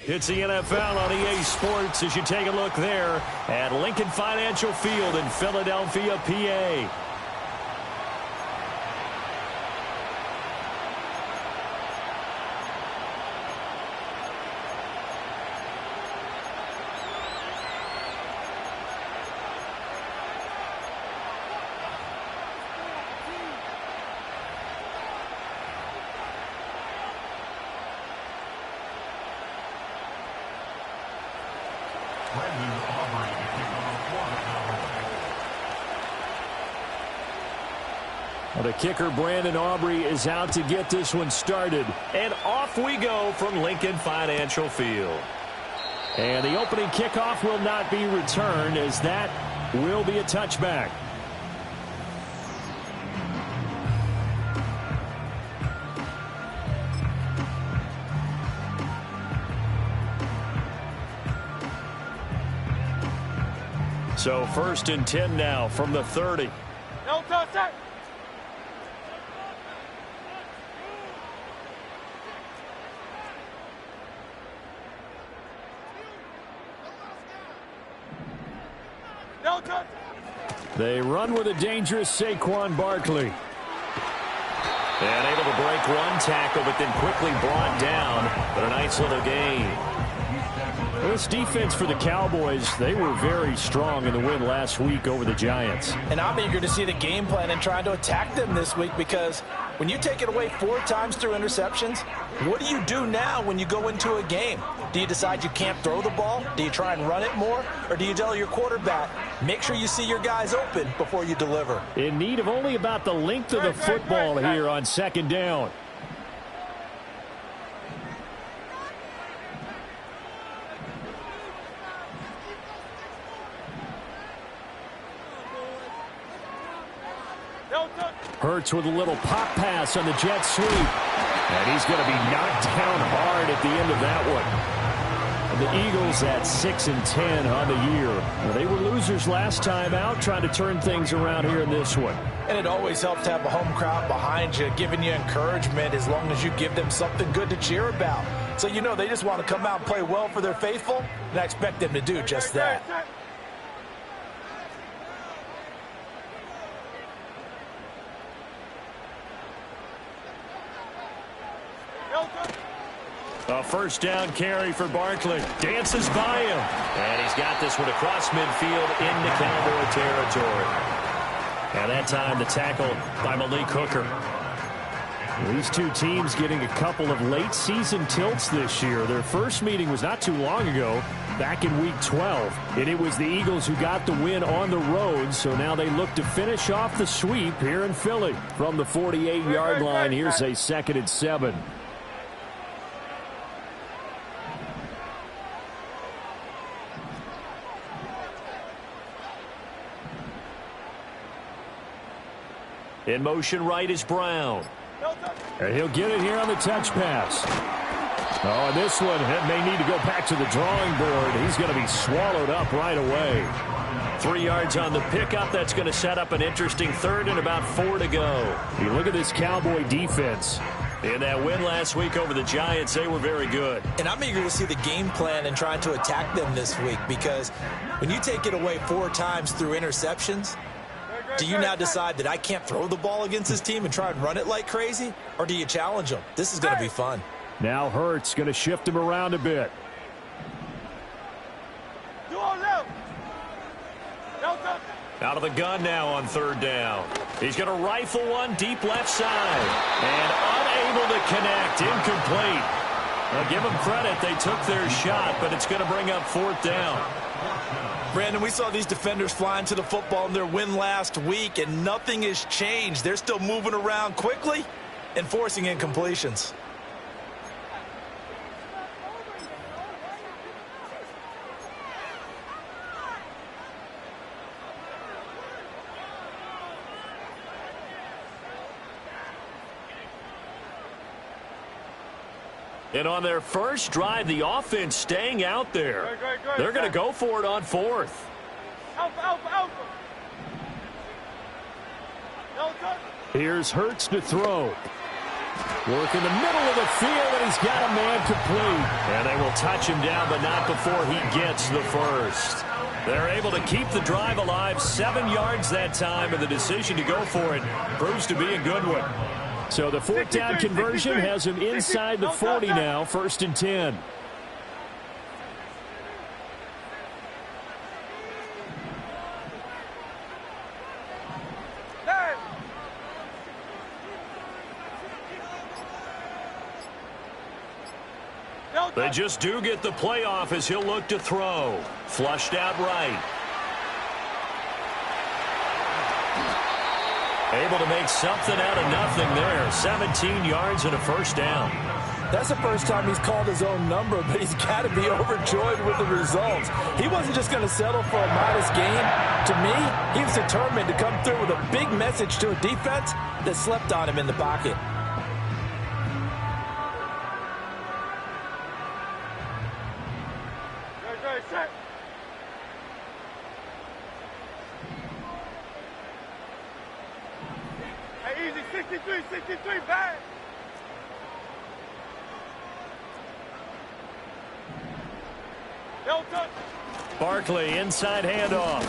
It's the NFL on EA Sports as you take a look there at Lincoln Financial Field in Philadelphia, PA. The kicker, Brandon Aubrey, is out to get this one started. And off we go from Lincoln Financial Field. And the opening kickoff will not be returned, as that will be a touchback. So 1st and 10 now from the 30. No touchdown. They run with a dangerous Saquon Barkley. And able to break one tackle, but then quickly brought down. But a nice little gain. This defense for the Cowboys, they were very strong in the win last week over the Giants. And I'm eager to see the game plan and trying to attack them this week, because when you take it away 4 times through interceptions, what do you do now when you go into a game? Do you decide you can't throw the ball? Do you try and run it more? Or do you tell your quarterback, make sure you see your guys open before you deliver? In need of only about the length of the football here on 2nd down. Hurts with a little pop pass on the jet sweep. And he's going to be knocked down hard at the end of that one. And the Eagles at 6 and 10 on the year. Well, they were losers last time out, trying to turn things around here in this one. And it always helps to have a home crowd behind you, giving you encouragement as long as you give them something good to cheer about. So you know they just want to come out and play well for their faithful, and I expect them to do just that. A 1st down carry for Barkley. Dances by him. And he's got this one across midfield into Cowboy territory. And that time the tackle by Malik Hooker. These two teams getting a couple of late season tilts this year. Their first meeting was not too long ago, back in week 12. And it was the Eagles who got the win on the road, so now they look to finish off the sweep here in Philly. From the 48-yard line, here's a 2nd and 7. In motion right is Brown. And he'll get it here on the touch pass. Oh, and this one may need to go back to the drawing board. He's going to be swallowed up right away. 3 yards on the pickup. That's going to set up an interesting 3rd and about 4 to go. You look at this Cowboy defense. In that win last week over the Giants, they were very good. And I'm eager to see the game plan and trying to attack them this week, because when you take it away 4 times through interceptions, do you now decide that I can't throw the ball against this team and try and run it like crazy? Or do you challenge them? This is going to be fun. Now Hurts going to shift him around a bit. Out of the gun now on 3rd down. He's going to rifle one deep left side. And unable to connect. Incomplete. Well, give them credit. They took their shot, but it's going to bring up 4th down. Brandon, we saw these defenders flying to the football in their win last week, and nothing has changed. They're still moving around quickly and forcing incompletions. And on their first drive, the offense staying out there. They're going to go for it on 4th. Here's Hurts to throw. Work in the middle of the field, and he's got a man complete. And they will touch him down, but not before he gets the first. They're able to keep the drive alive, 7 yards that time, and the decision to go for it proves to be a good one. So the fourth down conversion has him inside the 40 now, 1st and 10. They just do get the playoff as he'll look to throw. Flushed out right. Able to make something out of nothing there. 17 yards and a first down. That's the first time he's called his own number, but he's got to be overjoyed with the results. He wasn't just going to settle for a modest gain. To me, he was determined to come through with a big message to a defense that slept on him in the pocket. Hey, easy, 63, back. Barkley, inside handoff.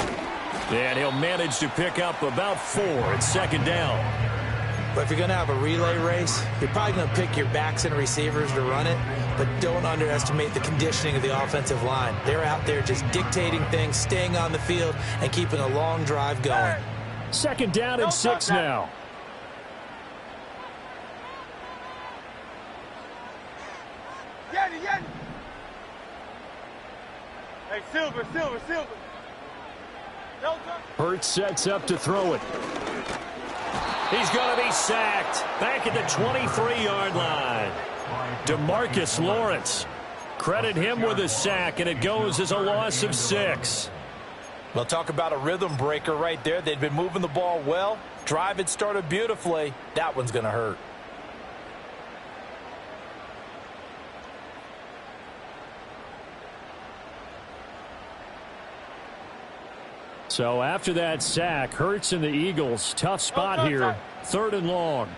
And he'll manage to pick up about 4 at 2nd down. But if you're going to have a relay race, you're probably going to pick your backs and receivers to run it, but don't underestimate the conditioning of the offensive line. They're out there just dictating things, staying on the field, and keeping a long drive going. 2nd down and 6 now. Yanni. Hey, Silver. Hurts sets up to throw it. He's going to be sacked back at the 23-yard line. DeMarcus Lawrence. Credit him with a sack, and it goes as a loss of 6. Well, talk about a rhythm breaker right there. They'd been moving the ball well. Drive had started beautifully. That one's going to hurt. So after that sack, Hurts and the Eagles, tough spot here. 3rd and long.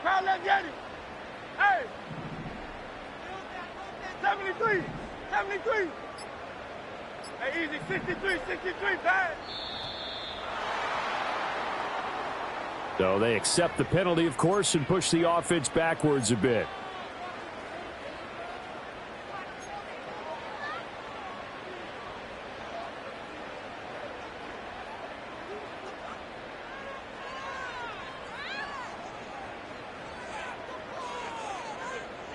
Crowd left Yanni. Hey. 73. Hey, easy, 63, back. So they accept the penalty, of course, and push the offense backwards a bit.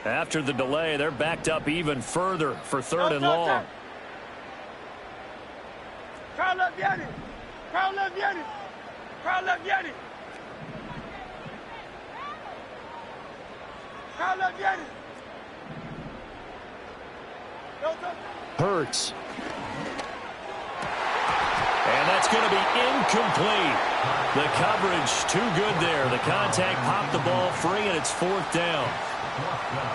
After the delay, they're backed up even further for 3rd and long. Crowd left Yanni. Crowd left Yanni. Hurts. And that's going to be incomplete. The coverage too good there. The contact popped the ball free, and it's 4th down.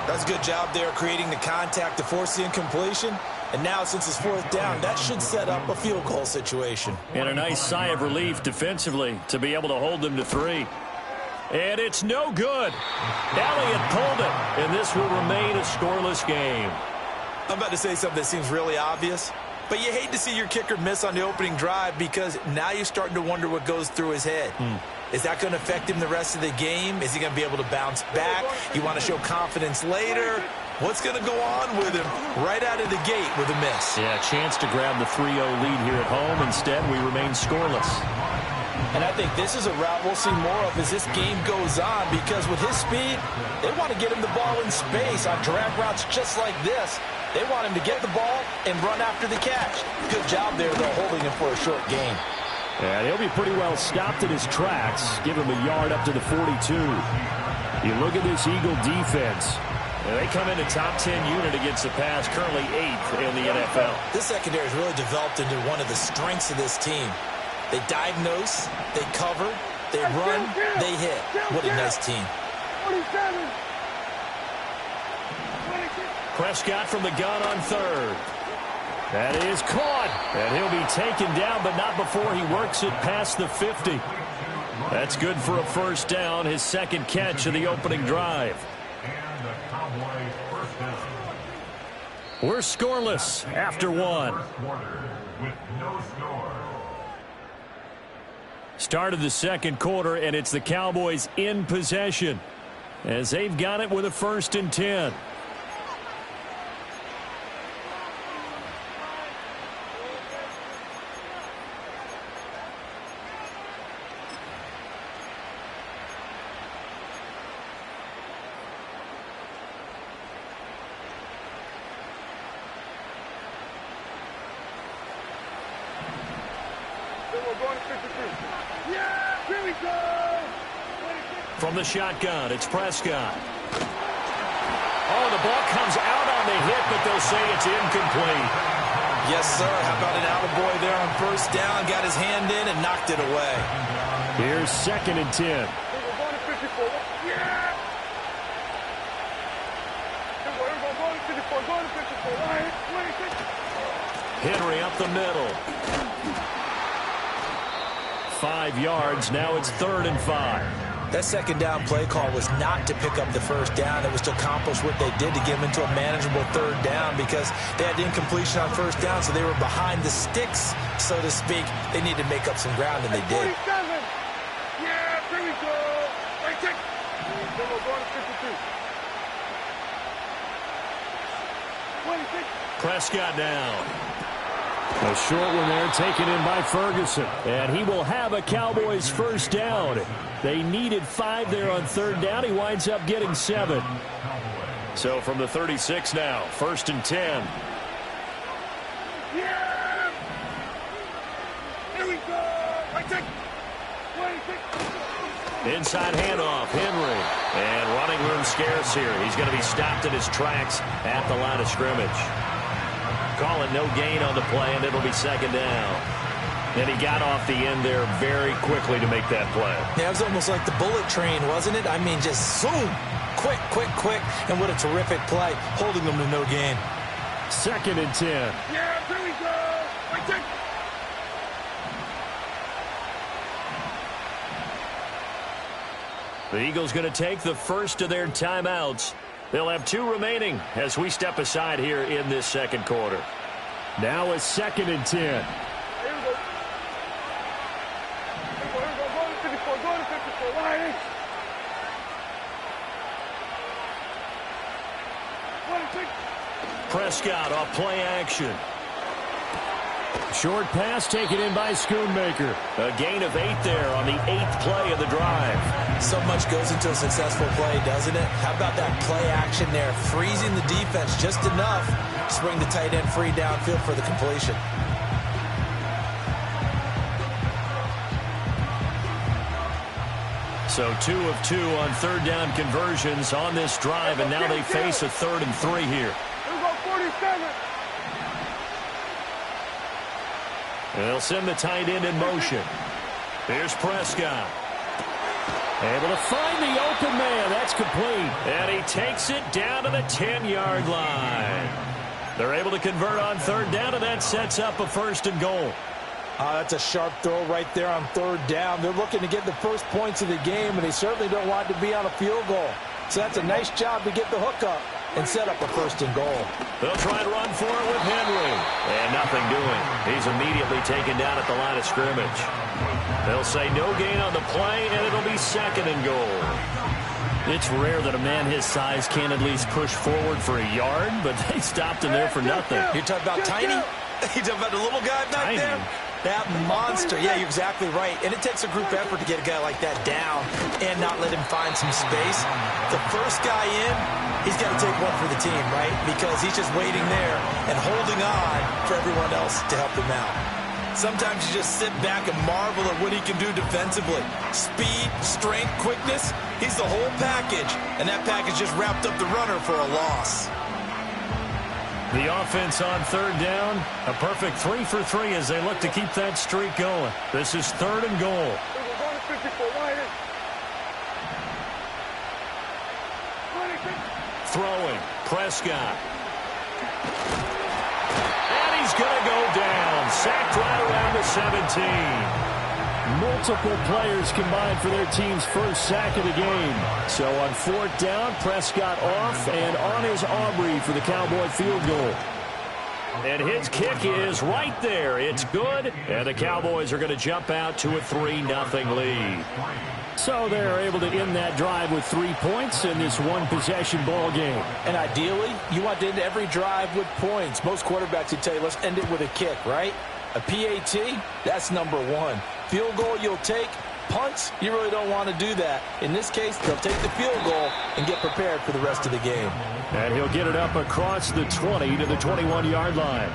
That's a good job there creating the contact to force the incompletion. And now, since it's 4th down, that should set up a field goal situation. And a nice sigh of relief defensively to be able to hold them to 3. And it's no good. Elliott pulled it, and this will remain a scoreless game. I'm about to say something that seems really obvious, but you hate to see your kicker miss on the opening drive because now you're starting to wonder what goes through his head. Is that going to affect him the rest of the game? Is he going to be able to bounce back? You want to show confidence later? What's going to go on with him right out of the gate with a miss? Yeah, chance to grab the 3-0 lead here at home. Instead, we remain scoreless. And I think this is a route we'll see more of as this game goes on because with his speed, they want to get him the ball in space on drag routes just like this. They want him to get the ball and run after the catch. Good job there, though, holding him for a short gain. And he'll be pretty well stopped at his tracks. Give him a yard up to the 42. You look at this Eagle defense. And they come in a top 10 unit against the pass, currently 8th in the NFL. This secondary has really developed into one of the strengths of this team. They diagnose, they cover, they run, they hit. What a nice team. Prescott from the gun on 3rd. That is caught. And he'll be taken down, but not before he works it past the 50. That's good for a first down, his second catch of the opening drive. We're scoreless after one. Start of the second quarter, and it's the Cowboys in possession as they've got it with a 1st and 10. From the shotgun, it's Prescott. Oh, the ball comes out on the hit, but they'll say it's incomplete. Yes, sir. How about an attaboy there on first down? Got his hand in and knocked it away. Here's 2nd and 10. Henry up the middle. 5 yards. Now it's 3rd and 5. That second down play call was not to pick up the first down. It was to accomplish what they did to get them into a manageable 3rd down because they had incompletion on first down, so they were behind the sticks, so to speak. They needed to make up some ground, and they did. Yeah, here we go. Right, check. Then we're going to 52. 26. Prescott down. A short one there taken in by Ferguson. And he will have a Cowboys first down. They needed 5 there on 3rd down. He winds up getting 7. So from the 36 now, 1st and 10. Yeah! Here we go! Right, check. 26. Inside handoff, Henry. And running room scarce here. He's going to be stopped in his tracks at the line of scrimmage. Call it no gain on the play, and it'll be 2nd down. And he got off the end there very quickly to make that play. Yeah, it was almost like the bullet train, wasn't it? I mean, just zoom. Quick, quick, quick. And what a terrific play, holding them to no gain. 2nd and 10. Yeah, here we go. Right, check. The Eagles going to take the first of their timeouts. They'll have 2 remaining as we step aside here in this second quarter. Now it's 2nd and 10. Here we go. Here we go. Go to 54. Go to 54. Line. 26. Prescott off play action. Short pass taken in by Schoonmaker. A gain of 8 there on the 8th play of the drive. So much goes into a successful play, doesn't it? How about that play action there? Freezing the defense just enough to bring the tight end free downfield for the completion. So 2 of 2 on 3rd down conversions on this drive, and now they face a 3rd and 3 here. Here we go, 47. They'll send the tight end in motion. Here's Prescott. Able to find the open man. That's complete. And he takes it down to the 10-yard line. They're able to convert on 3rd down, and that sets up a 1st and goal. That's a sharp throw right there on 3rd down. They're looking to get the first points of the game, and they certainly don't want to be on a field goal. So that's a nice job to get the hook up and set up a 1st and goal. They'll try and run for it with Henry. And nothing doing. He's immediately taken down at the line of scrimmage. They'll say no gain on the play, and it'll be 2nd and goal. It's rare that a man his size can at least push forward for a yard, but they stopped him there for nothing. You're talking about tiny? You're talking about the little guy back Tiny. there? That monster. Yeah, you're exactly right. And it takes a group effort to get a guy like that down and not let him find some space. The first guy in, he's got to take one for the team, right? Because he's just waiting there and holding on for everyone else to help him out. Sometimes you just sit back and marvel at what he can do defensively. Speed, strength, quickness, he's the whole package. And that package just wrapped up the runner for a loss. The offense on 3rd down, a perfect 3 for 3 as they look to keep that streak going. This is 3rd and goal. We're going to 54. Line. 26. Throwing, Prescott. And he's going to go down. Sacked right around the 17. Multiple players combined for their team's first sack of the game. So on fourth down, Prescott off, and on is Aubrey for the Cowboy field goal. And his kick is right there. It's good. And the Cowboys are going to jump out to a 3-0 lead. So they're able to end that drive with 3 points in this one-possession ball game. And ideally, you want to end every drive with points. Most quarterbacks would tell you, let's end it with a kick, right? A PAT, that's number one. Field goal you'll take. Punts, you really don't want to do that. In this case, they'll take the field goal and get prepared for the rest of the game. And he'll get it up across the 20 to the 21-yard line.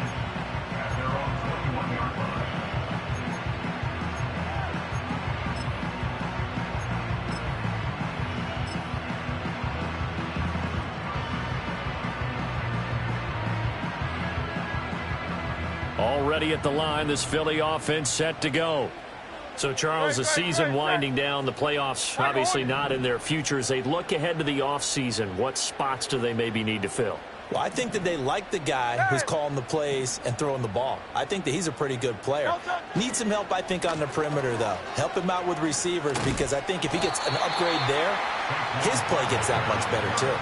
Already at the line, this Philly offense set to go. So, Charles, the season winding down, the playoffs obviously not in their future. As they look ahead to the offseason, what spots do they maybe need to fill? Well, I think that they like the guy who's calling the plays and throwing the ball. I think that he's a pretty good player. Needs some help, I think, on the perimeter, though. Help him out with receivers, because I think if he gets an upgrade there, his play gets that much better, too.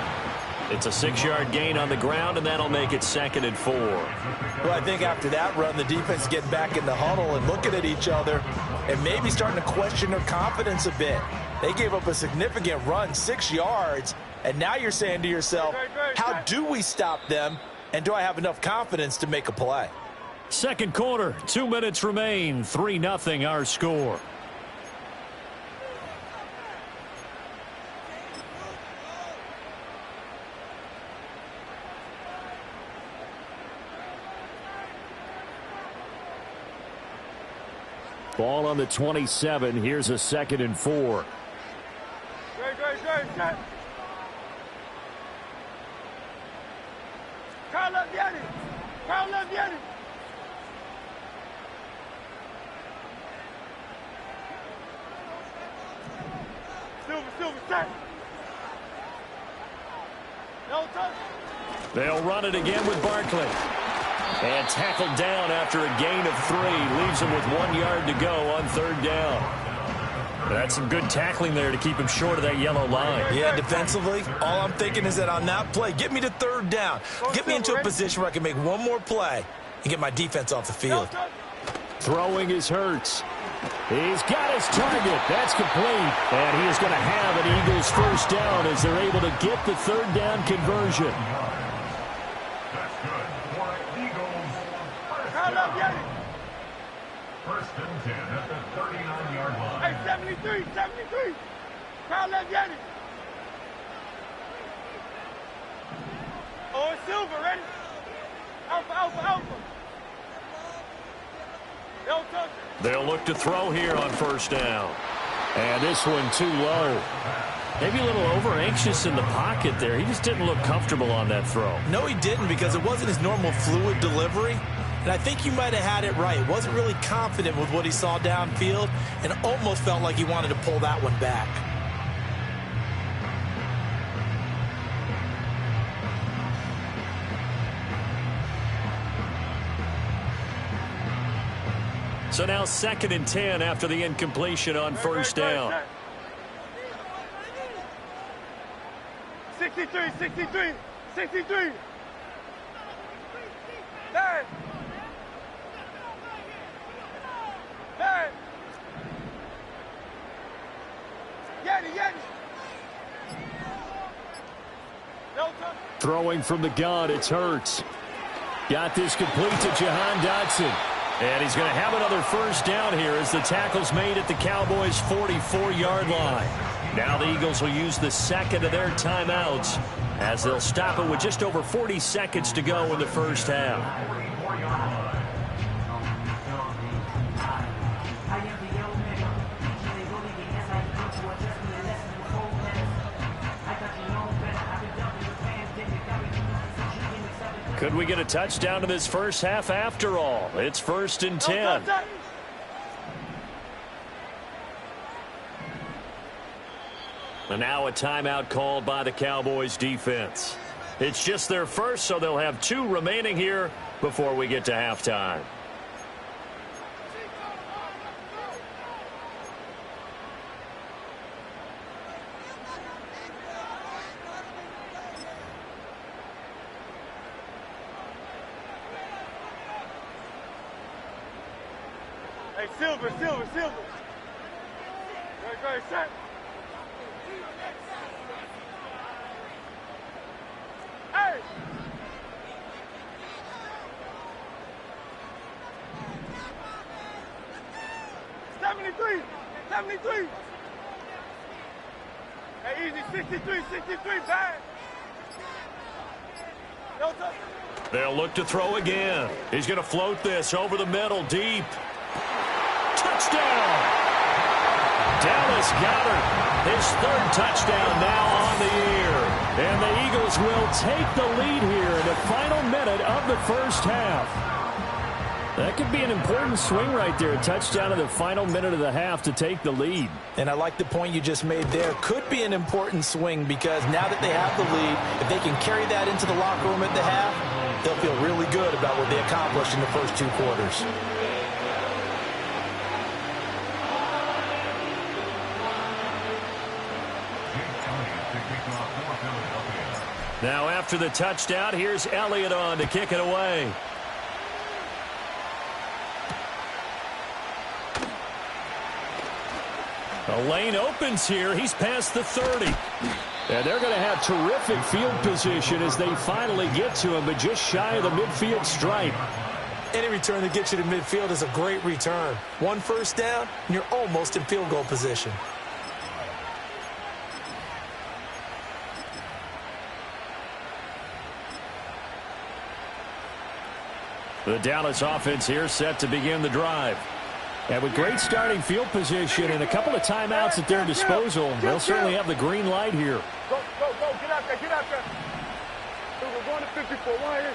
It's a 6-yard gain on the ground, and that'll make it 2nd and 4. Well, I think after that run, the defense getting back in the huddle and looking at each other and maybe starting to question their confidence a bit. They gave up a significant run, 6 yards, and now you're saying to yourself, how do we stop them, and do I have enough confidence to make a play? Second quarter, 2 minutes remain, 3-0 our score. Ball on the 27. Here's a 2nd and 4. Great. Carl Leviani. Silver, set. No touch. They'll run it again with Barkley. And tackled down after a gain of 3. Leaves him with 1 yard to go on 3rd down. That's some good tackling there to keep him short of that yellow line. Yeah, defensively, all I'm thinking is that on that play, get me to 3rd down. Get me into a position where I can make one more play and get my defense off the field. Throwing is Hurts. He's got his target. That's complete. And he is going to have an Eagles first down as they're able to get the 3rd down conversion. First and 10 at the 39-yard line. Hey, 73. Carl Leviani. Oh, it's Silver, ready? Alpha. No touch. They'll look to throw here on 1st down. And this one too low. Maybe a little over-anxious in the pocket there. He just didn't look comfortable on that throw. No, he didn't, because it wasn't his normal fluid delivery. And I think you might have had it right. Wasn't really confident with what he saw downfield and almost felt like he wanted to pull that one back. So now 2nd and 10 after the incompletion on 1st down. 63. Hey. Yeti. Throwing from the gun, it's Hurts. Got this complete to Jahan Dotson. And he's going to have another 1st down here as the tackle's made at the Cowboys' 44-yard line. Now the Eagles will use the 2nd of their timeouts as they'll stop it with just over 40 seconds to go in the 1st half. Could we get a touchdown to this first half after all? It's 1st and 10. And now a timeout called by the Cowboys defense. It's just their first, so they'll have 2 remaining here before we get to halftime. Hey, Silver. Right, set. Hey! '73. Hey, easy, 63, bad. No touch. They'll look to throw again. He's going to float this over the middle, deep. Touchdown! Dallas Goedert, his third touchdown now on the year. And the Eagles will take the lead here in the final minute of the first half. That could be an important swing right there. A touchdown in the final minute of the half to take the lead. And I like the point you just made there. Could be an important swing because now that they have the lead, if they can carry that into the locker room at the half, they'll feel really good about what they accomplished in the first 2 quarters. Now after the touchdown, here's Elliott on to kick it away. The lane opens here. He's past the 30. And they're going to have terrific field position as they finally get to him, but just shy of the midfield stripe. Any return that gets you to midfield is a great return. 1 first down, and you're almost in field goal position. The Dallas offense here set to begin the drive. And with great starting field position and a couple of timeouts at their disposal, they'll certainly have the green light here. Go. Get out there. We're going to 54. Why is?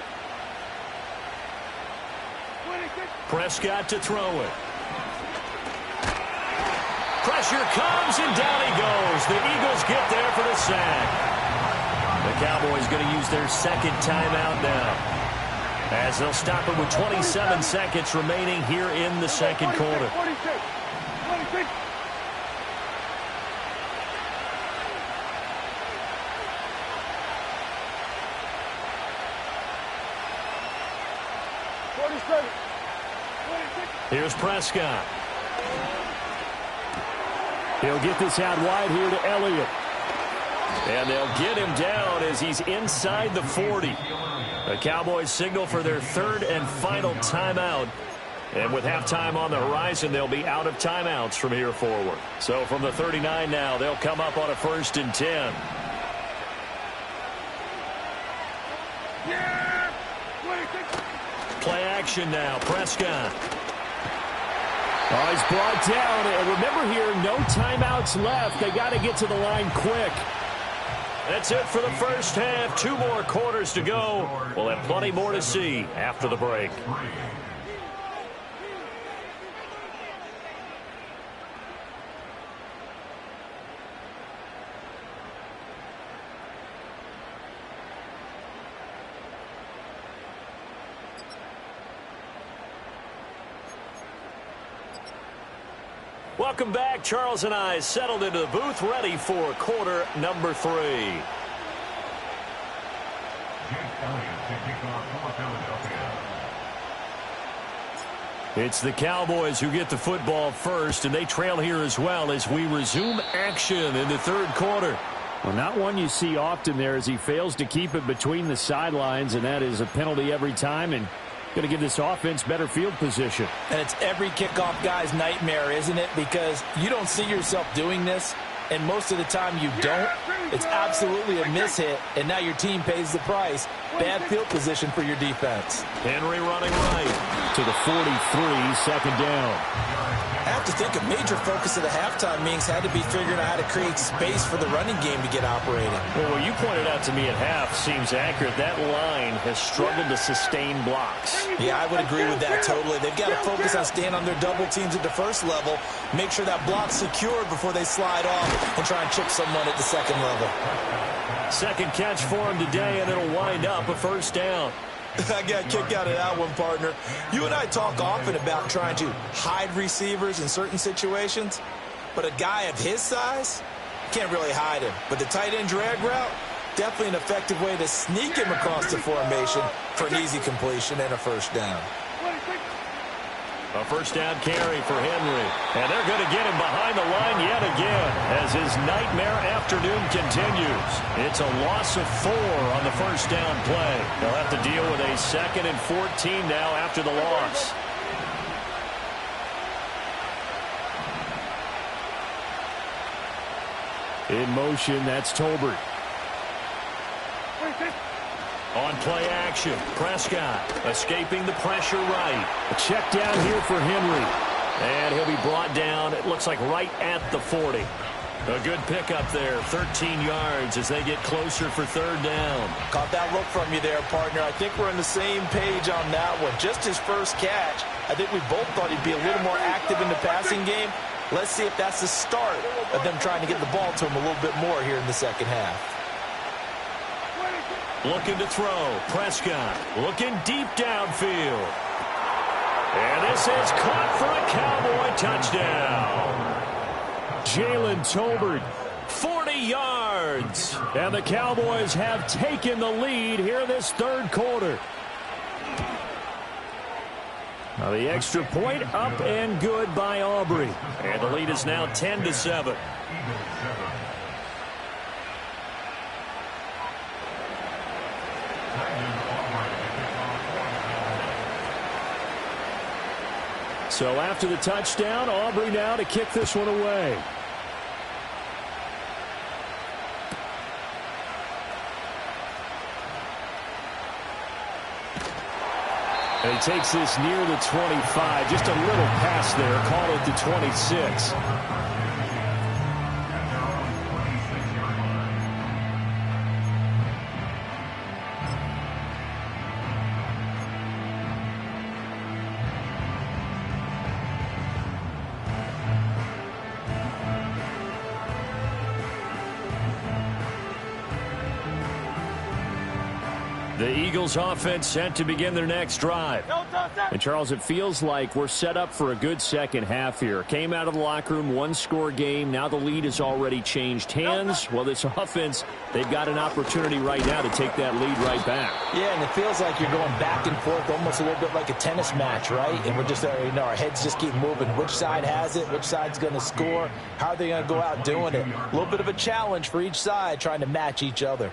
Prescott to throw it. Pressure comes, and down he goes. The Eagles get there for the sack. The Cowboys going to use their second timeout now, as they'll stop it with 27 seconds remaining here in the second quarter. 26. Here's Prescott. He'll get this out wide here to Elliott. And they'll get him down as he's inside the 40. The Cowboys signal for their third and final timeout. And with halftime on the horizon, they'll be out of timeouts from here forward. So from the 39 now, they'll come up on a 1st and 10. Yeah! 26. Play action now. Prescott. Oh, he's brought down. And remember here, no timeouts left. They got to get to the line quick. That's it for the first half. 2 more quarters to go. We'll have plenty more to see after the break. Welcome back. Charles and I settled into the booth, ready for quarter number 3. It's the Cowboys who get the football first, and they trail here as well as we resume action in the third quarter. Well, not one you see often there as he fails to keep it between the sidelines, and that is a penalty every time, and going to give this offense better field position. And it's every kickoff guy's nightmare, isn't it? Because you don't see yourself doing this, and most of the time you don't. It's absolutely a mishit, and now your team pays the price. Bad field position for your defense. Henry running right to the 43, second down. I have to think a major focus of the halftime meetings had to be figuring out how to create space for the running game to get operating. Well, what you pointed out to me at half seems accurate. That line has struggled to sustain blocks. Yeah, I would agree with that totally. They've got to focus on staying on their double teams at the first level, make sure that block's secured before they slide off and try and chip someone at the second level. Second catch for him today, and it'll wind up a first down. I got a kick out of that one, partner. You and I talk often about trying to hide receivers in certain situations, but a guy of his size can't really hide him. But the tight end drag route, definitely an effective way to sneak him across the formation for an easy completion and a first down. A first down carry for Henry. And they're going to get him behind the line yet again as his nightmare afternoon continues. It's a loss of 4 on the first down play. They'll have to deal with a 2nd and 14 now after the loss. In motion, that's Tolbert. On play action, Prescott escaping the pressure right. A check down here for Henry. And he'll be brought down, it looks like right at the 40. A good pickup there, 13 yards as they get closer for 3rd down. Caught that look from you there, partner. I think we're on the same page on that one. Just his first catch. I think we both thought he'd be a little more active in the passing game. Let's see if that's the start of them trying to get the ball to him a little bit more here in the second half. Looking to throw. Prescott looking deep downfield. And this is caught for a Cowboy touchdown. Jalen Tolbert. 40 yards. And the Cowboys have taken the lead here this 3rd quarter. Now the extra point up and good by Aubrey. And the lead is now 10-7. So after the touchdown, Aubrey now to kick this one away. And he takes this near the 25. Just a little pass there. Call it the 26. The Eagles offense set to begin their next drive. And Charles, it feels like we're set up for a good second half here. Came out of the locker room, 1-score game. Now the lead has already changed hands. Well, this offense, they've got an opportunity right now to take that lead right back. Yeah, and it feels like you're going back and forth, almost a little bit like a tennis match, right? And we're just, our heads just keep moving. Which side has it? Which side's going to score? How are they going to go out doing it? A little bit of a challenge for each side, trying to match each other.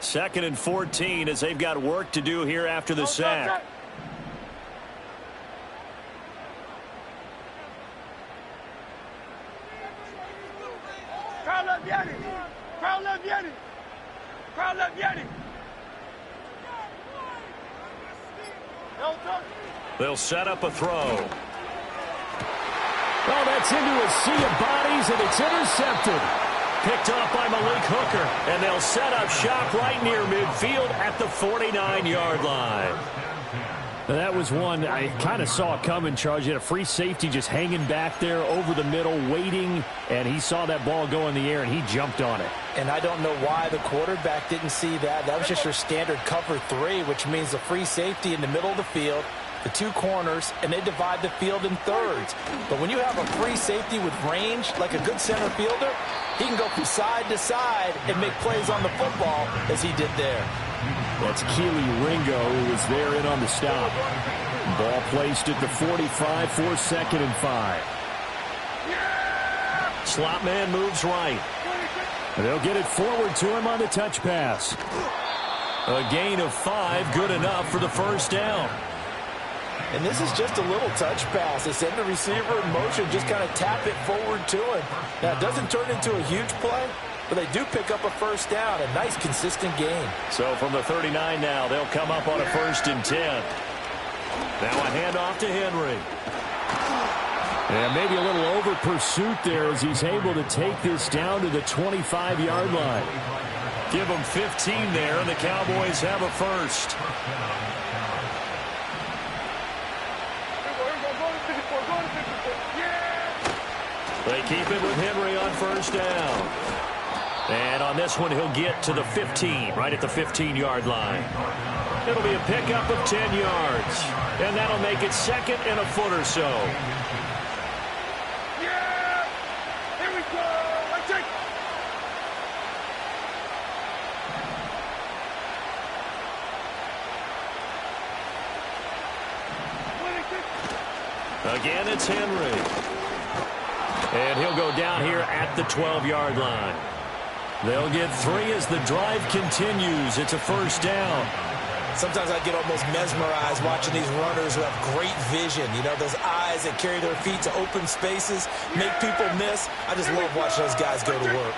2nd and 14 as they've got work to do here after the sack. They'll set up a throw. Well, that's into a sea of bodies, and it's intercepted. Picked off by Malik Hooker, and they'll set up shop right near midfield at the 49-yard line. Now, that was one I kind of saw coming, Charles. You had a free safety just hanging back there over the middle, waiting, and he saw that ball go in the air, and he jumped on it. And I don't know why the quarterback didn't see that. That was just your standard cover 3, which means a free safety in the middle of the field, the 2 corners, and they divide the field in thirds. But when you have a free safety with range, like a good center fielder, he can go from side to side and make plays on the football as he did there. That's Keely Ringo, who was there in on the stop. Ball placed at the 45 for 2nd and 5. Slot man moves right. And they'll get it forward to him on the touch pass. A gain of 5, good enough for the first down. And this is just a little touch pass. They send the receiver in motion, just kind of tap it forward to him. Now, it doesn't turn into a huge play, but they do pick up a first down. A nice, consistent gain. So from the 39 now, they'll come up on a 1st and 10. Now a handoff to Henry. And maybe a little over pursuit there as he's able to take this down to the 25-yard line. Give them 15 there, and the Cowboys have a first. They keep it with Henry on 1st down. And on this one, he'll get to the 15, right at the 15-yard line. It'll be a pickup of 10 yards. And that'll make it second and a foot or so. Yeah! Here we go! Let's take. Again, it's Henry. And he'll go down here at the 12-yard line. They'll get 3 as the drive continues. It's a first down. Sometimes I get almost mesmerized watching these runners who have great vision. You know, those eyes that carry their feet to open spaces, make people miss. I just love watching those guys go to work.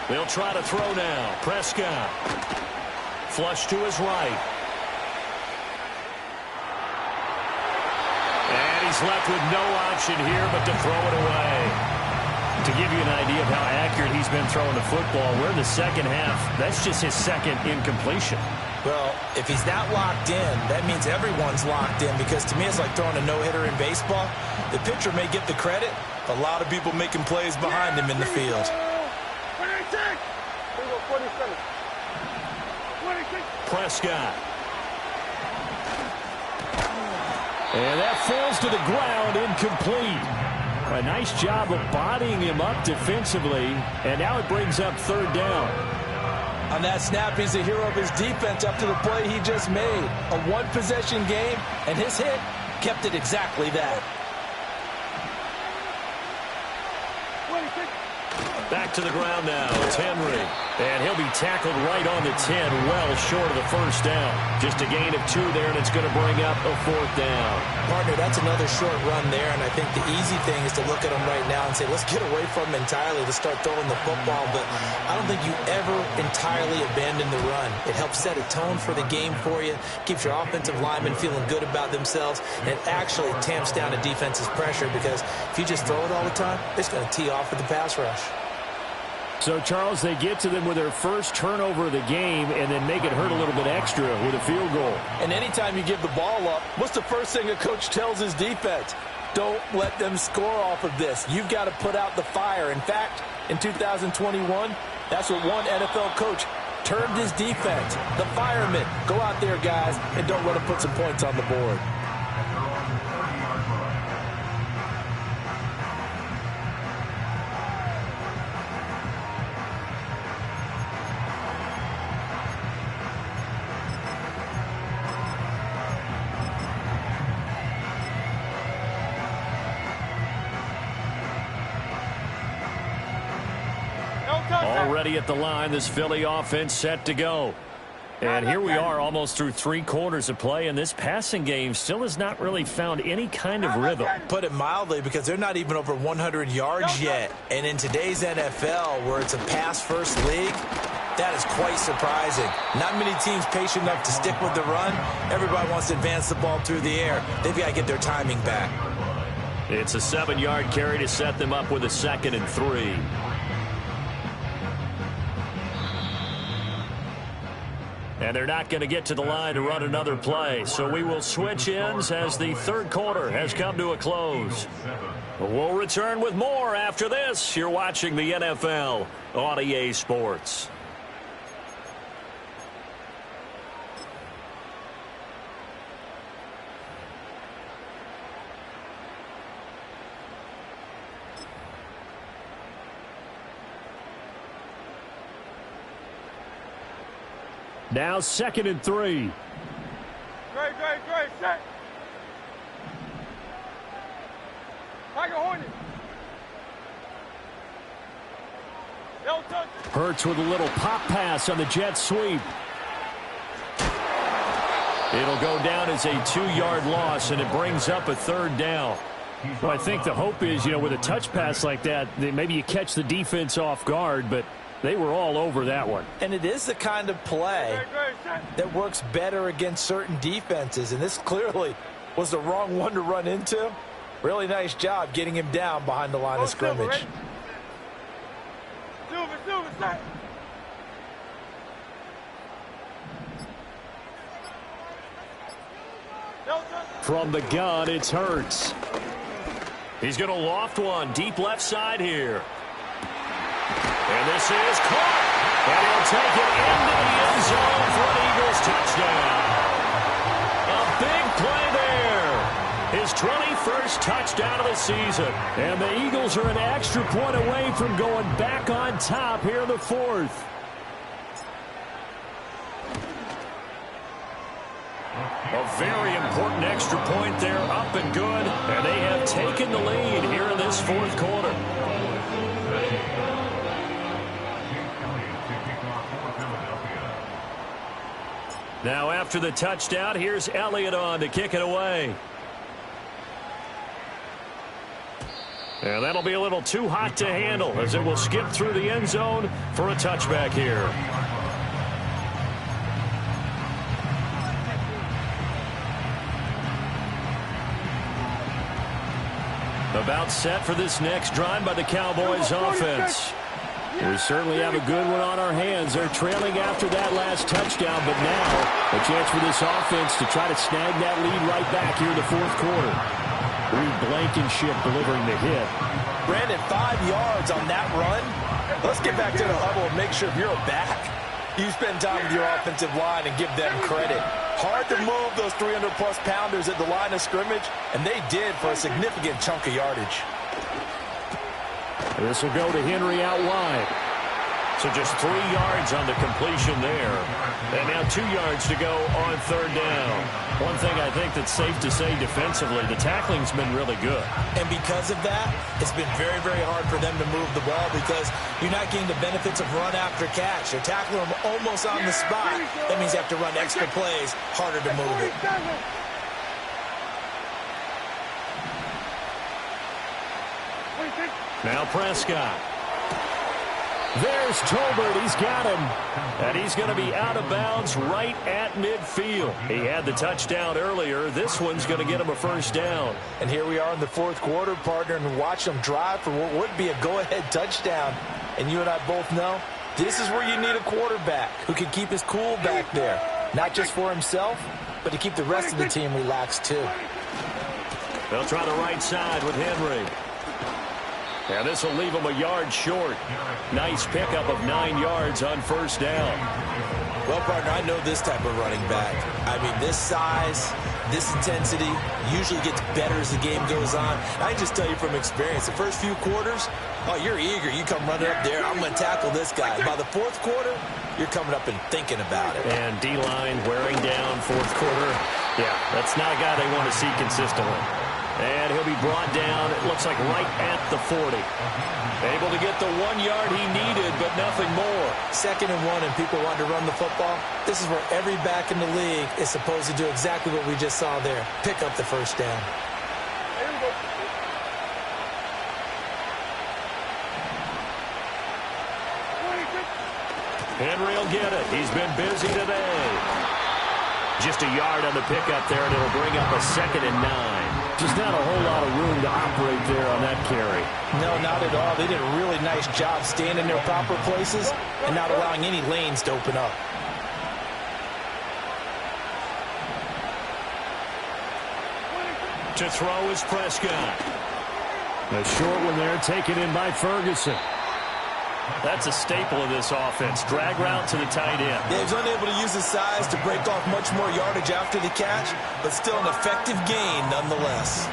They'll try to throw now. Prescott. Flush to his right. And he's left with no option here but to throw it away. To give you an idea of how accurate he's been throwing the football, we're in the second half. That's just his second incompletion. Well, if he's not locked in, that means everyone's locked in, because to me it's like throwing a no-hitter in baseball. The pitcher may get the credit, but a lot of people making plays behind him in the field. Prescott. And that falls to the ground, incomplete. A nice job of bodying him up defensively, and now it brings up third down. On that snap, he's the hero of his defense up to the play he just made. A one-possession game, and his hit kept it exactly that. Back to the ground now. It's Henry. And he'll be tackled right on the 10, well short of the first down. Just a gain of 2 there, and it's going to bring up a fourth down. Partner, that's another short run there, and I think the easy thing is to look at him right now and say, let's get away from him entirely to start throwing the football. But I don't think you ever entirely abandon the run. It helps set a tone for the game for you, keeps your offensive linemen feeling good about themselves, and it actually tamps down a defense's pressure, because if you just throw it all the time, it's going to tee off with the pass rush. So, Charles, they get to them with their first turnover of the game and then make it hurt a little bit extra with a field goal. And anytime you give the ball up, what's the first thing a coach tells his defense? Don't let them score off of this. You've got to put out the fire. In fact, in 2021, that's what one NFL coach termed his defense. The firemen. Go out there, guys, and don't let them put some points on the board. Already at the line, this Philly offense set to go. And here we are almost through 3 quarters of play, and this passing game still has not really found any kind of rhythm. Put it mildly, because they're not even over 100 yards yet. And in today's NFL, where it's a pass-first league, that is quite surprising. Not many teams patient enough to stick with the run. Everybody wants to advance the ball through the air. They've got to get their timing back. It's a 7-yard carry to set them up with a 2nd and 3. And they're not going to get to the line to run another play. So we will switch ends as the third quarter has come to a close. We'll return with more after this. You're watching the NFL on EA Sports. Now 2nd and 3. Great, set. Tiger Hornet. Hurts with a little pop pass on the jet sweep. It'll go down as a 2-yard loss, and it brings up a third down. Well, I think the hope is, with a touch pass like that, maybe you catch the defense off guard, but they were all over that one. And it is the kind of play that works better against certain defenses. And this clearly was the wrong one to run into. Really nice job getting him down behind the line of scrimmage. From the gun, it's Hurts. He's going to loft one deep left side here. And this is caught. And he'll take it into the end zone for an Eagles touchdown. A big play there. His 21st touchdown of the season. And the Eagles are an extra point away from going back on top here in the fourth. A very important extra point there, up and good. And they have taken the lead here in this fourth quarter. Now after the touchdown, here's Elliott on to kick it away. And that'll be a little too hot to handle as it will skip through the end zone for a touchback here. About set for this next drive by the Cowboys offense. We certainly have a good one on our hands. They're trailing after that last touchdown, but now a chance for this offense to try to snag that lead right back here in the fourth quarter. Reed Blankenship delivering the hit. Brandon, 5 yards on that run. Let's get back to the huddle and make sure you're back. You spend time with your offensive line and give them credit. Hard to move those 300-plus pounders at the line of scrimmage, and they did for a significant chunk of yardage. This will go to Henry out wide. So just 3 yards on the completion there. And now 2 yards to go on third down. One thing I think that's safe to say defensively, the tackling's been really good. And because of that, it's been very, very hard for them to move the ball because you're not getting the benefits of run after catch. You're tackling them almost on the spot. That means you have to run extra plays, harder to move it. Now Prescott. There's Tolbert. He's got him. And he's going to be out of bounds right at midfield. He had the touchdown earlier. This one's going to get him a first down. And here we are in the fourth quarter, partner, and watch them drive for what would be a go-ahead touchdown. And you and I both know this is where you need a quarterback who can keep his cool back there. Not just for himself, but to keep the rest of the team relaxed too. They'll try the right side with Henry. And this will leave him a yard short. Nice pickup of 9 yards on first down. Well, partner, I know this type of running back. I mean, this size, this intensity usually gets better as the game goes on. I just tell you from experience, the first few quarters, oh, you're eager. You come running up there, I'm going to tackle this guy. By the fourth quarter, you're coming up and thinking about it. And D-line wearing down fourth quarter. Yeah, that's not a guy they want to see consistently. And he'll be brought down, it looks like right at the 40. Able to get the 1 yard he needed, but nothing more. 2nd and 1, and people want to run the football. This is where every back in the league is supposed to do exactly what we just saw there. Pick up the first down. Henry will get it. He's been busy today. Just a yard on the pickup there, and it'll bring up a 2nd and 9. Just not a whole lot of room to operate there on that carry. No, not at all. They did a really nice job staying in their proper places and not allowing any lanes to open up. To throw is Prescott. A short one there taken in by Ferguson. That's a staple of this offense. Drag route to the tight end. Yeah, he's unable to use his size to break off much more yardage after the catch, but still an effective gain nonetheless.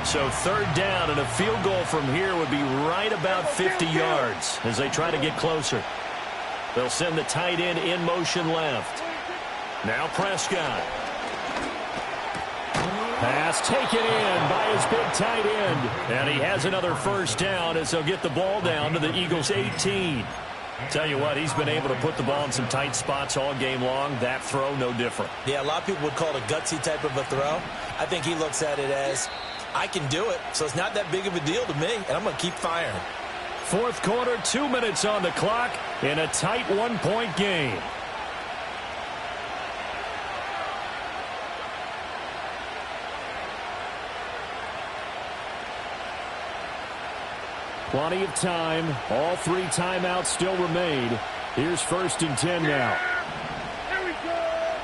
So third down and a field goal from here would be right about 50 yards as they try to get closer. They'll send the tight end in motion left. Now Prescott. Pass taken in by his big tight end. And he has another first down as they'll get the ball down to the Eagles' 18. Tell you what, he's been able to put the ball in some tight spots all game long. That throw, no different. Yeah, a lot of people would call it a gutsy type of a throw. I think he looks at it as, I can do it, so it's not that big of a deal to me, and I'm going to keep firing. Fourth quarter, 2 minutes on the clock in a tight 1-point game. Plenty of time. All 3 timeouts still remain. Here's 1st and 10 now. Here we go.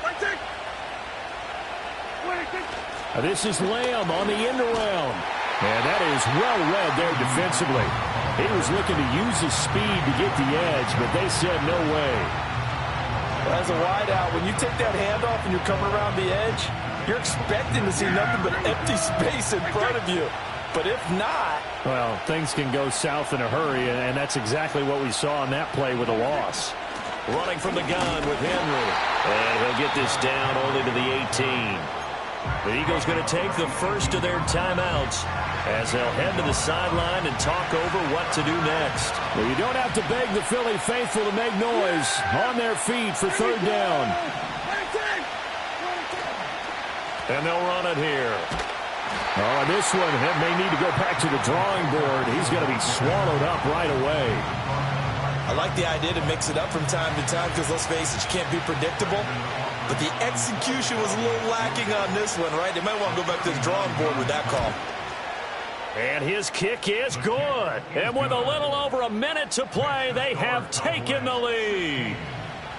Right take. This is Lamb on the end around. And that is well read there defensively. He was looking to use his speed to get the edge, but they said no way. As a wideout, when you take that handoff and you're coming around the edge, you're expecting to see nothing but empty space in front of you. But if not... Well, things can go south in a hurry, and that's exactly what we saw on that play with a loss. Running from the gun with Henry. And he'll get this down only to the 18. The Eagles going to take the first of their timeouts as they'll head to the sideline and talk over what to do next. Well, you don't have to beg the Philly faithful to make noise. On their feet for third down. And they'll run it here. Oh, and this one may need to go back to the drawing board. He's going to be swallowed up right away. I like the idea to mix it up from time to time because, let's face it, you can't be predictable. But the execution was a little lacking on this one, right? They might want to go back to the drawing board with that call. And his kick is good. And with a little over a minute to play, they have taken the lead.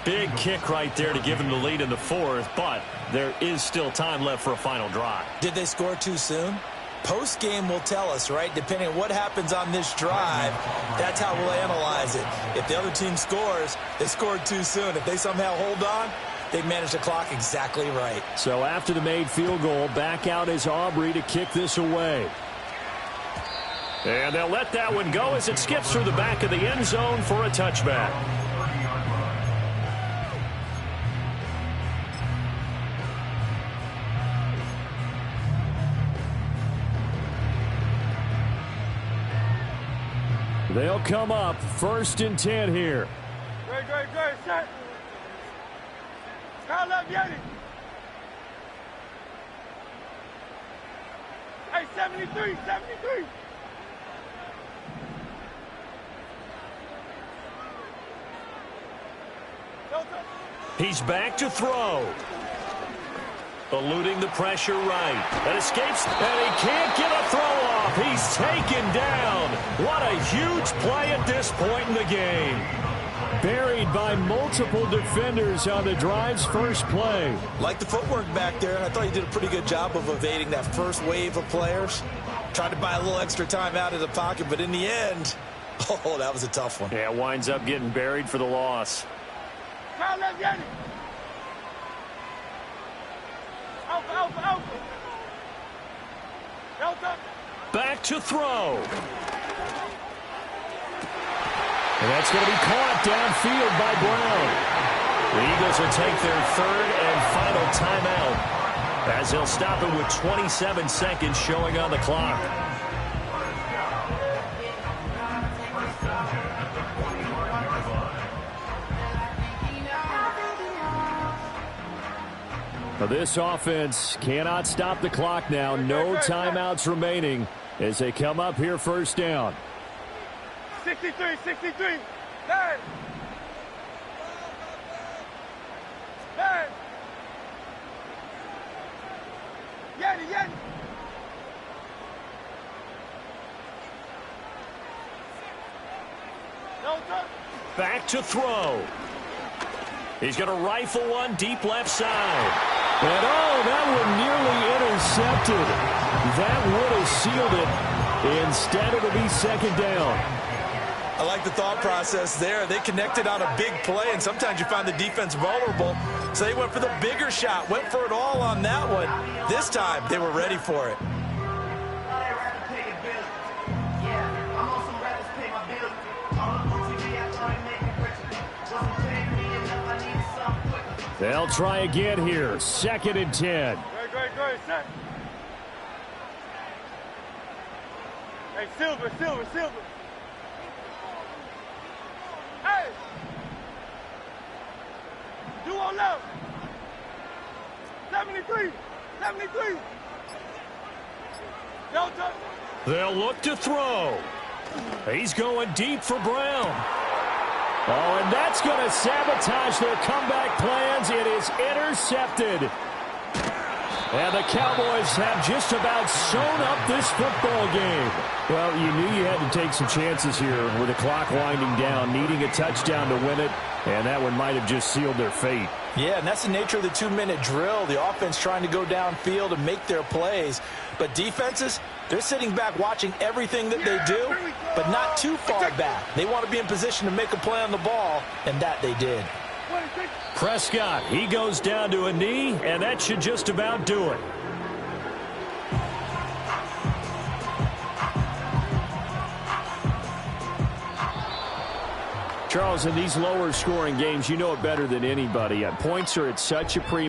Big kick right there to give them the lead in the fourth, but there is still time left for a final drive. Did they score too soon? Post-game will tell us, right? Depending on what happens on this drive, that's how we'll analyze it. If the other team scores, they scored too soon. If they somehow hold on, they managed the clock exactly right. So after the made field goal, back out is Aubrey to kick this away. And they'll let that one go as it skips through the back of the end zone for a touchback. They'll come up 1st and 10 here. Great, set. Call up Yeti. Hey, 73. He's back to throw. Eluding the pressure right. That escapes, and he can't get a throw off. He's taken down. What a huge play at this point in the game. Buried by multiple defenders on the drive's first play. Like the footwork back there, I thought he did a pretty good job of evading that first wave of players. Tried to buy a little extra time out of the pocket, but in the end, oh, that was a tough one. Yeah, winds up getting buried for the loss. Call up Yeti. Alpha. Delta. Back to throw. And that's going to be caught downfield by Brown. The Eagles will take their third and final timeout as they'll stop it with 27 seconds showing on the clock. This offense cannot stop the clock now. No timeouts remaining as they come up here 1st down. 63. 9. Yeti. Back to throw. He's going to rifle one deep left side. And that one nearly intercepted. That would have sealed it. Instead, it'll be 2nd down. I like the thought process there. They connected on a big play, and sometimes you find the defense vulnerable. So they went for the bigger shot, went for it all on that one. This time, they were ready for it. They'll try again here. 2nd and 10. Great, set. Hey, Silver. Hey! Duo left. 73. Delta. They'll look to throw. He's going deep for Brown. Oh, and that's going to sabotage their comeback plans. It is intercepted. And the Cowboys have just about sewn up this football game. Well, you knew you had to take some chances here with the clock winding down, needing a touchdown to win it, and that one might have just sealed their fate. Yeah, and that's the nature of the 2-minute drill. The offense trying to go downfield and make their plays. But defenses, they're sitting back watching everything that they do, but not too far back. They want to be in position to make a play on the ball, and that they did. Prescott, he goes down to a knee, and that should just about do it. Charles, in these lower scoring games, you know it better than anybody. Points are at such a premium.